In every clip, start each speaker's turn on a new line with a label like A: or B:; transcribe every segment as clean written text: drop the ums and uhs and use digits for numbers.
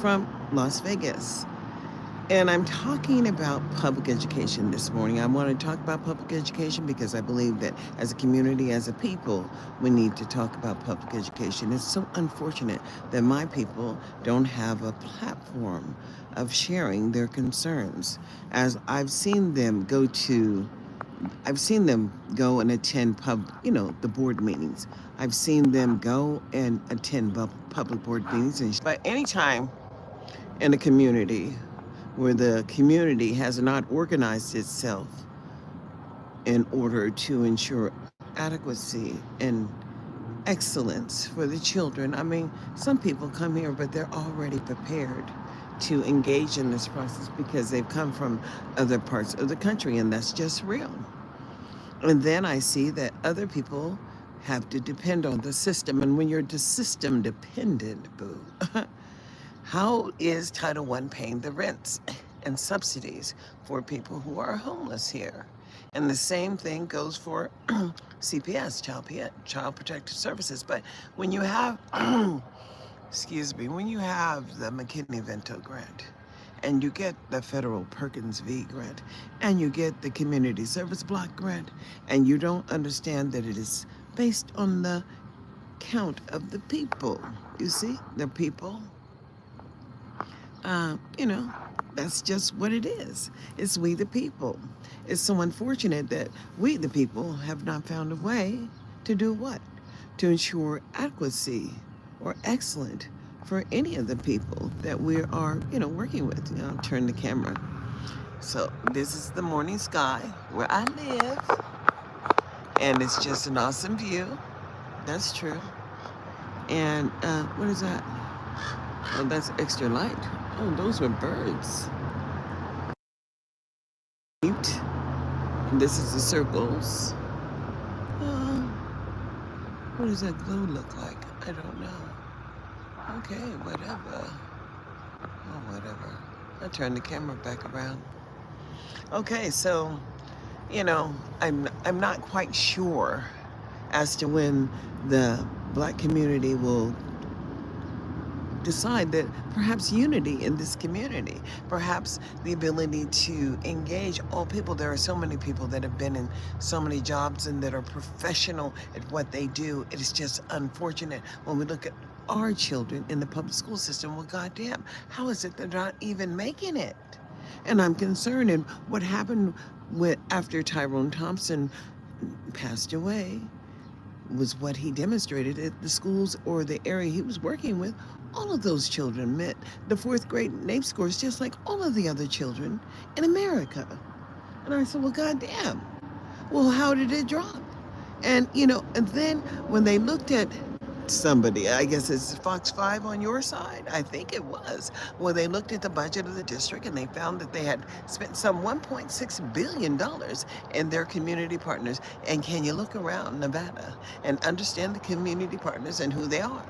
A: from Las Vegas. And I'm talking about public education this morning. I want to talk about public education because I believe that as a community, as a people, we need to talk about public education. It's so unfortunate that my people don't have a platform of sharing their concerns. As I've seen them go and attend the board meetings. I've seen them go and attend public board meetings. But anytime in a community where the community has not organized itself in order to ensure adequacy and excellence for the children. I mean, some people come here, but they're already prepared to engage in this process because they've come from other parts of the country, and that's just real. And then I see that other people have to depend on the system. And when you're the system dependent, boo, how is Title I paying the rents and subsidies for people who are homeless here? And the same thing goes for CPS, Child Protective Services. But when you have, when you have the McKinney-Vento grant, and you get the federal Perkins V grant, and you get the Community Service Block grant, and you don't understand that it is based on the count of the people. You see, the people, you know, that's just what it is. It's we the people. It's so unfortunate that we the people have not found a way to do what? To ensure adequacy or excellent for any of the people that we are, working with. I'll turn the camera. So this is the morning sky where I live, and it's just an awesome view. That's true. And what is that? Oh, that's extra light. Oh, those were birds. And this is the circles. What does that glow look like? I don't know. Okay, whatever. Oh, whatever. I'll turn the camera back around. Okay, so, I'm not quite sure as to when the Black community will decide that perhaps unity in this community, perhaps the ability to engage all people. There are so many people that have been in so many jobs and that are professional at what they do. It is just unfortunate when we look at our children in the public school system. Well, goddamn, how is it they're not even making it? And I'm concerned. And what happened after Tyrone Thompson passed away was what he demonstrated at the schools or the area he was working with. All of those children met the fourth grade NAEP scores just like all of the other children in America. And I said, well, goddamn. Well, how did it drop? And, and then when they looked at somebody, I guess it's Fox 5 on your side, I think it was, well, they looked at the budget of the district and they found that they had spent some $1.6 billion in their community partners. And can you look around Nevada and understand the community partners and who they are?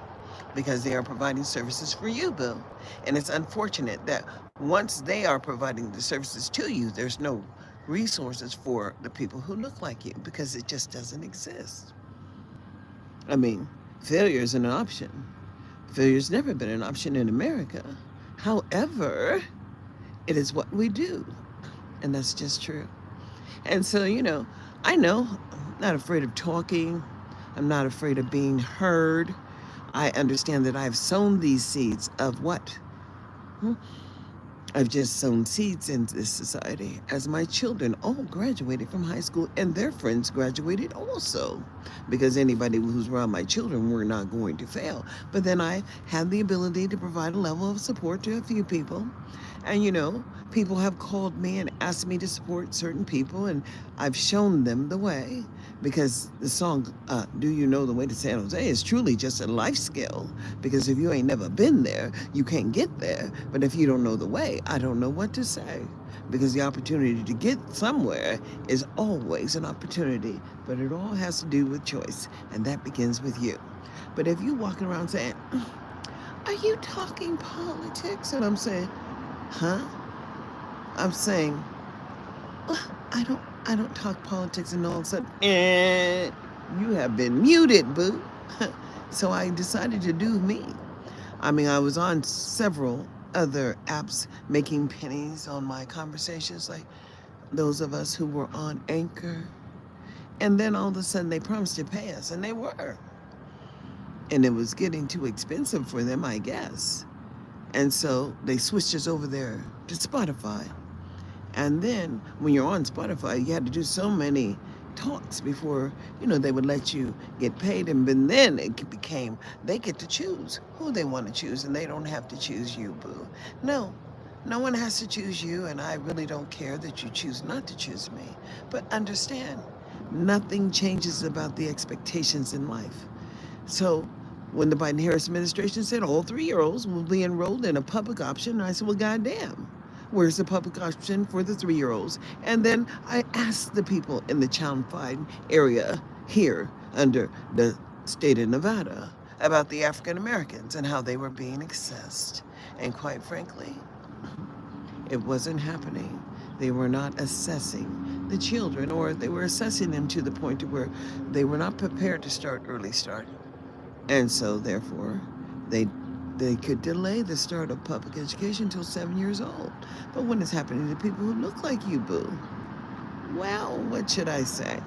A: Because they are providing services for you, boo. And it's unfortunate that once they are providing the services to you, there's no resources for the people who look like you because it just doesn't exist. I mean, failure is an option. Failure's never been an option in America. However, it is what we do. And that's just true. And so, I know I'm not afraid of talking. I'm not afraid of being heard. I understand that I've sown these seeds of what? I've just sown seeds in this society as my children all graduated from high school and their friends graduated also. Because anybody who's around my children were not going to fail. But then I had the ability to provide a level of support to a few people. And people have called me and asked me to support certain people, and I've shown them the way. Because the song, Do You Know the Way to San Jose, is truly just a life skill. Because if you ain't never been there, you can't get there. But if you don't know the way, I don't know what to say. Because the opportunity to get somewhere is always an opportunity. But it all has to do with choice. And that begins with you. But if you walking around saying, are you talking politics? And I'm saying, huh? I'm saying, I don't talk politics, and all of a sudden, you have been muted, boo. So I decided to do me. I mean, I was on several other apps making pennies on my conversations, like those of us who were on Anchor. And then all of a sudden they promised to pay us, and they were. And it was getting too expensive for them, I guess. And so they switched us over there to Spotify. And then when you're on Spotify, you had to do so many talks before, they would let you get paid. And then it became, they get to choose who they want to choose, and they don't have to choose you, boo. No, no one has to choose you, and I really don't care that you choose not to choose me. But understand, nothing changes about the expectations in life. So when the Biden-Harris administration said all 3-year-olds will be enrolled in a public option, I said, well, goddamn, where's the public option for the 3-year-olds? And then I asked the people in the Childfind area here under the state of Nevada about the African Americans and how they were being assessed. And quite frankly, it wasn't happening. They were not assessing the children, or they were assessing them to the point to where they were not prepared to start early start. And so therefore, they could delay the start of public education until 7 years old. But when it's happening to people who look like you, boo, well, what should I say?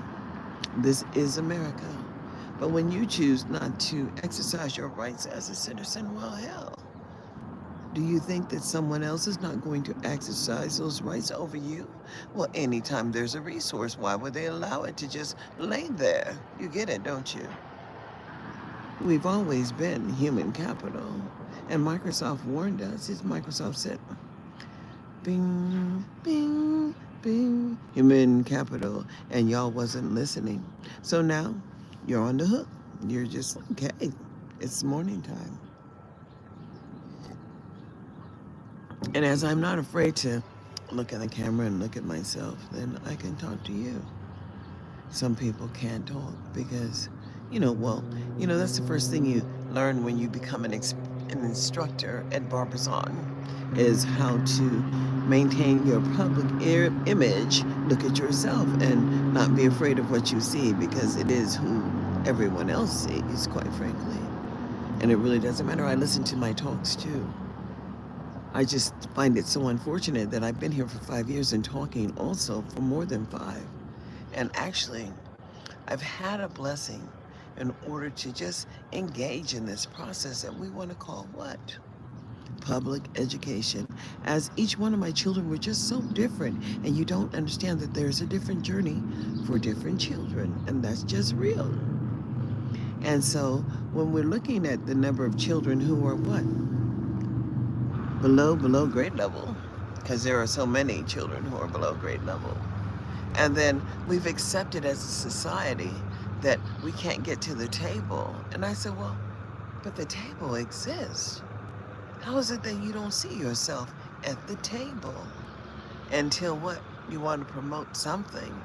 A: This is America. But when you choose not to exercise your rights as a citizen, well, hell, do you think that someone else is not going to exercise those rights over you? Well, anytime there's a resource, why would they allow it to just lay there? You get it, don't you? We've always been human capital. And Microsoft warned us. Microsoft said, bing, bing, bing, human capital. And y'all wasn't listening. So now you're on the hook. You're just like, okay, it's morning time. And as I'm not afraid to look at the camera and look at myself, then I can talk to you. Some people can't talk because, that's the first thing you learn when you become an instructor at Barbizon, is how to maintain your public image, look at yourself, and not be afraid of what you see, because it is who everyone else sees, quite frankly. And it really doesn't matter. I listen to my talks too. I just find it so unfortunate that I've been here for 5 years and talking also for more than 5. And actually, I've had a blessing in order to just engage in this process that we want to call what? Public education. As each one of my children were just so different, and you don't understand that there's a different journey for different children, and that's just real. And so when we're looking at the number of children who are what? Below grade level, because there are so many children who are below grade level. And then we've accepted as a society that we can't get to the table. And I said, well, but the table exists. How is it that you don't see yourself at the table? Until what? You want to promote something.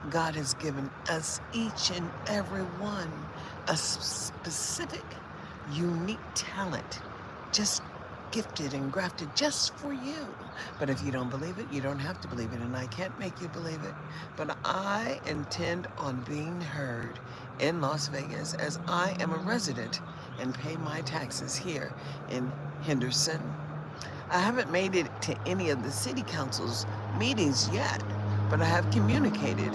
A: God has given us each and every one a specific, unique talent, just gifted and grafted just for you. But if you don't believe it, you don't have to believe it, and I can't make you believe it. But I intend on being heard in Las Vegas, as I am a resident and pay my taxes here in Henderson. I haven't made it to any of the city council's meetings yet, but I have communicated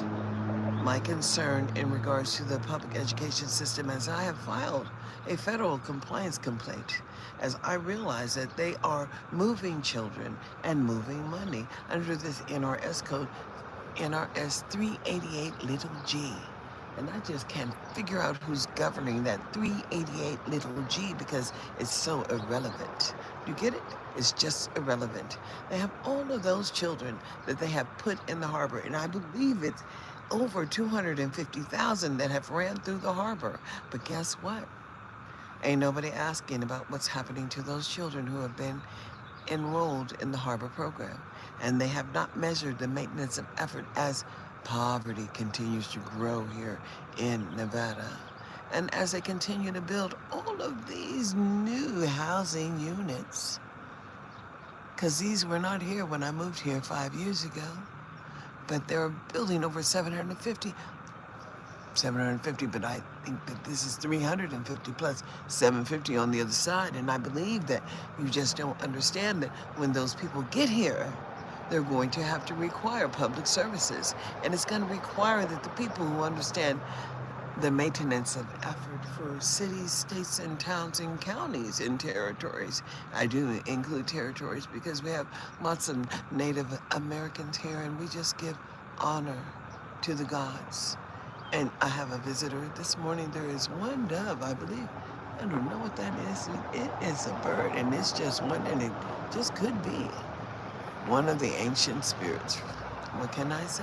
A: my concern in regards to the public education system, as I have filed a federal compliance complaint, as I realize that they are moving children and moving money under this NRS code, NRS 388 little g. And I just can't figure out who's governing that 388 little g, because it's so irrelevant. You get it? It's just irrelevant. They have all of those children that they have put in the harbor, and I believe it's over 250,000 that have ran through the harbor. But guess what? Ain't nobody asking about what's happening to those children who have been enrolled in the harbor program. And they have not measured the maintenance of effort as poverty continues to grow here in Nevada. And as they continue to build all of these new housing units, because these were not here when I moved here 5 years ago, but they're building over 750 750, but I think that this is 350 plus 750 on the other side. And I believe that you just don't understand that when those people get here, they're going to have to require public services. And it's going to require that the people who understand the maintenance of effort for cities, states, and towns, and counties, and territories. I do include territories because we have lots of Native Americans here, and we just give honor to the gods. And I have a visitor this morning. There is one dove, I believe. I don't know what that is. It is a bird, and it's just one, and it just could be one of the ancient spirits. What can I say?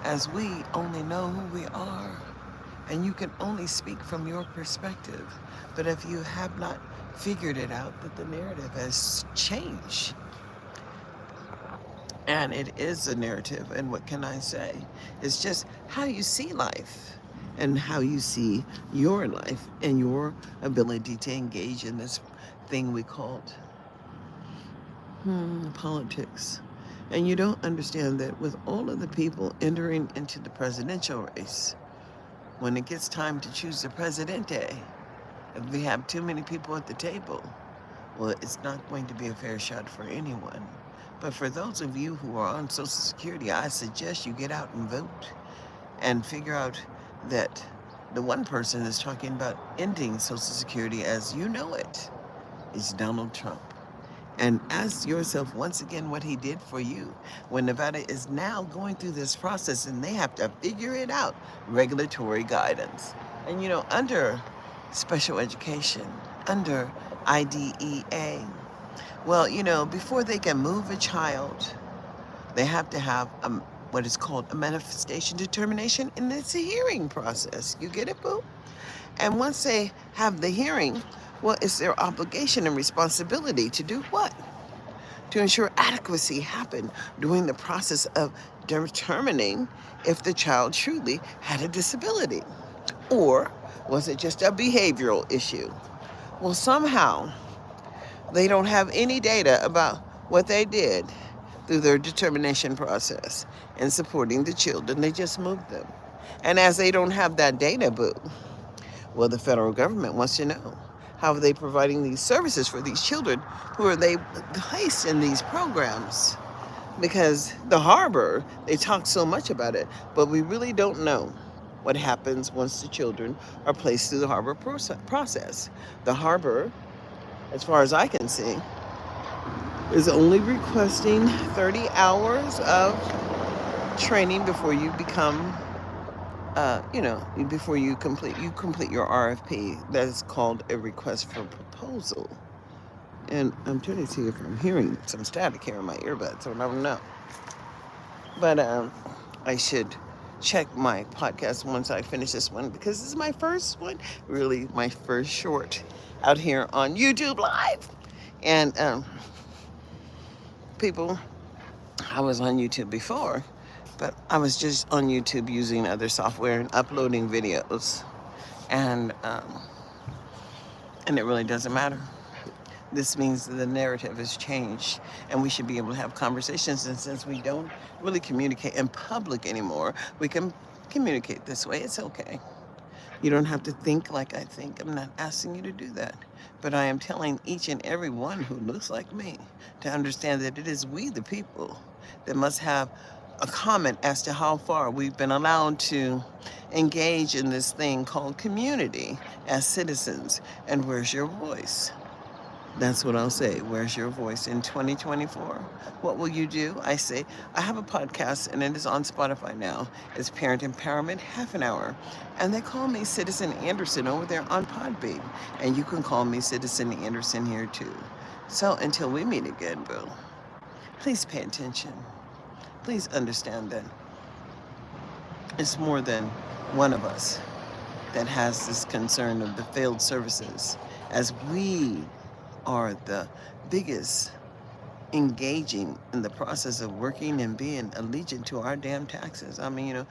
A: As we only know who we are, and you can only speak from your perspective. But if you have not figured it out, that the narrative has changed. And it is a narrative, and what can I say? It's just how you see life and how you see your life and your ability to engage in this thing we called politics. And you don't understand that with all of the people entering into the presidential race, when it gets time to choose the presidente, if we have too many people at the table, well, it's not going to be a fair shot for anyone. But for those of you who are on Social Security, I suggest you get out and vote and figure out that the one person that's talking about ending Social Security as you know it is Donald Trump. And ask yourself once again what he did for you when Nevada is now going through this process and they have to figure it out, regulatory guidance. And under special education, under IDEA, well, before they can move a child, they have to have what is called a manifestation determination, and it's a hearing process. You get it, boo? And once they have the hearing, well, it's their obligation and responsibility to do what? To ensure adequacy happened during the process of determining if the child truly had a disability. Or was it just a behavioral issue? Well, somehow they don't have any data about what they did through their determination process in supporting the children. They just moved them. And as they don't have that data, boo, well, the federal government wants to know, how are they providing these services for these children? Who are they placed in these programs? Because the harbor, they talk so much about it, but we really don't know what happens once the children are placed through the harbor process. The harbor, as far as I can see, is only requesting 30 hours of training before you become before you complete your RFP. That is called a request for proposal. And I'm trying to see if I'm hearing some static here in my earbuds, so I don't know. But I should check my podcast once I finish this one, because this is my first one, really my first short out here on YouTube Live. And people, I was on YouTube before, but I was just on YouTube using other software and uploading videos. And it really doesn't matter. This means that the narrative has changed, and we should be able to have conversations. And since we don't really communicate in public anymore, we can communicate this way. It's okay. You don't have to think like I think. I'm not asking you to do that. But I am telling each and every one who looks like me to understand that it is we, the people, that must have a comment as to how far we've been allowed to engage in this thing called community as citizens. And where's your voice? That's what I'll say. Where's your voice in 2024? What will you do? I say, I have a podcast, and it is on Spotify now. It's Parent Empowerment, half an hour. And they call me Citizen Anderson over there on Podbean. And you can call me Citizen Anderson here too. So until we meet again, boo, please pay attention. Please understand that it's more than one of us that has this concern of the failed services, as we are the biggest engaging in the process of working and being allegiant to our damn taxes. I mean,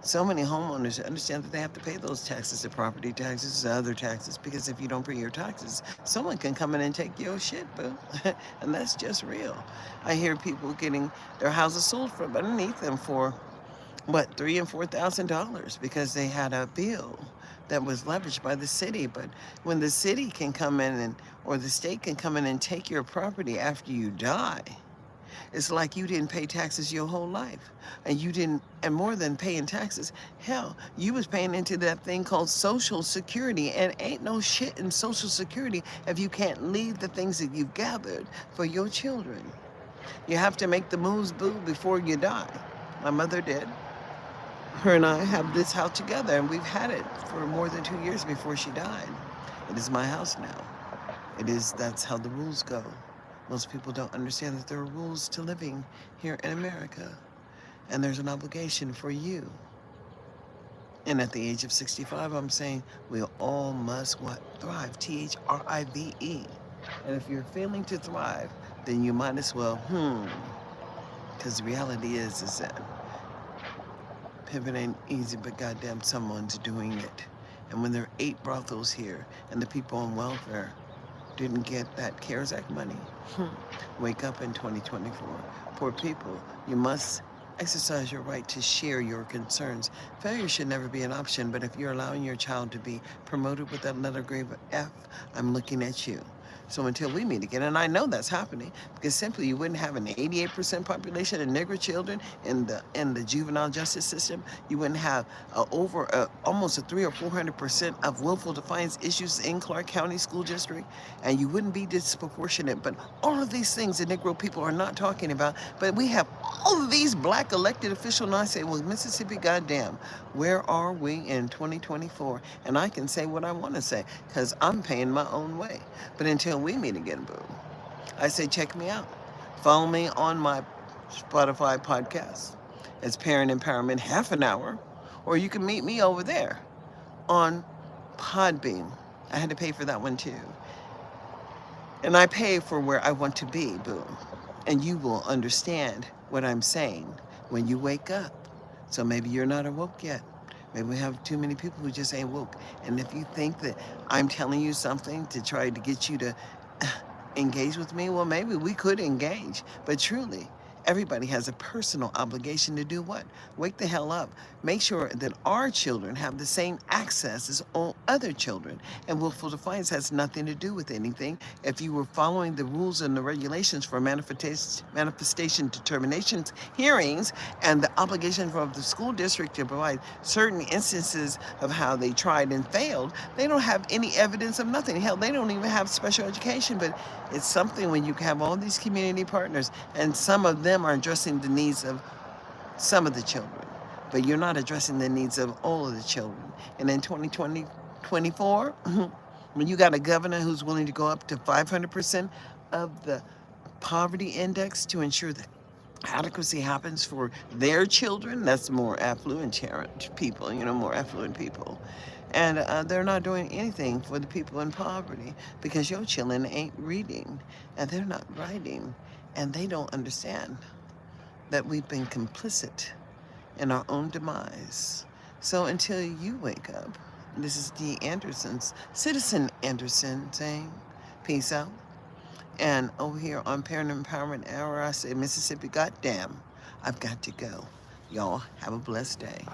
A: so many homeowners understand that they have to pay those taxes, the property taxes, the other taxes, because if you don't pay your taxes, someone can come in and take your shit, boo. And that's just real. I hear people getting their houses sold from underneath them for what, $3,000 and $4,000 because they had a bill that was leveraged by the city. But when the city can come in or the state can come in and take your property after you die, it's like you didn't pay taxes your whole life. And you didn't, and more than paying taxes, hell, you was paying into that thing called Social Security. And ain't no shit in Social Security if you can't leave the things that you've gathered for your children. You have to make the moves, boo, before you die. My mother did. Her and I have this house together, and we've had it for more than 2 years before she died. It is my house now. That's how the rules go. Most people don't understand that there are rules to living here in America, and there's an obligation for you. And at the age of 65, I'm saying we all must what? Thrive. THRIVE. And if you're failing to thrive, then you might as well, because the reality is that pimping ain't easy, but goddamn someone's doing it. And when there are 8 brothels here and the people on welfare didn't get that CARES Act money, wake up in 2024. Poor people, you must exercise your right to share your concerns. Failure should never be an option, but if you're allowing your child to be promoted with that letter grade F, I'm looking at you. So until we meet again, and I know that's happening because simply you wouldn't have an 88% population of Negro children in the juvenile justice system. You wouldn't have almost a 300 or 400% of willful defiance issues in Clark County School District, and you wouldn't be disproportionate. But all of these things the Negro people are not talking about. But we have all of these black elected officials, and I say, well, Mississippi, goddamn, where are we in 2024? And I can say what I want to say because I'm paying my own way. But until we meet again, boo, I say check me out. Follow me on my Spotify podcast. It's Parent Empowerment Half an Hour. Or you can meet me over there on Podbean. I had to pay for that one too. And I pay for where I want to be, boo. And you will understand what I'm saying when you wake up. So maybe you're not awoke yet. Maybe we have too many people who just ain't woke. And if you think that I'm telling you something to try to get you to engage with me, well, maybe we could engage. But truly, everybody has a personal obligation to do what? Wake the hell up. Make sure that our children have the same access as all other children. And willful defiance has nothing to do with anything. If you were following the rules and the regulations for manifestation determinations hearings and the obligation of the school district to provide certain instances of how they tried and failed, they don't have any evidence of nothing. Hell, they don't even have special education. But it's something when you have all these community partners and some of them are addressing the needs of some of the children, but you're not addressing the needs of all of the children. And in 2024, when you got a governor who's willing to go up to 500% of the poverty index to ensure that adequacy happens for their children, that's more affluent people, more affluent people. And they're not doing anything for the people in poverty because your children ain't reading and they're not writing and they don't understand that we've been complicit in our own demise. So until you wake up, this is D. Anderson's, Citizen Anderson saying, peace out. And over here on Parent Empowerment Hour, I say, Mississippi, goddamn, I've got to go. Y'all have a blessed day.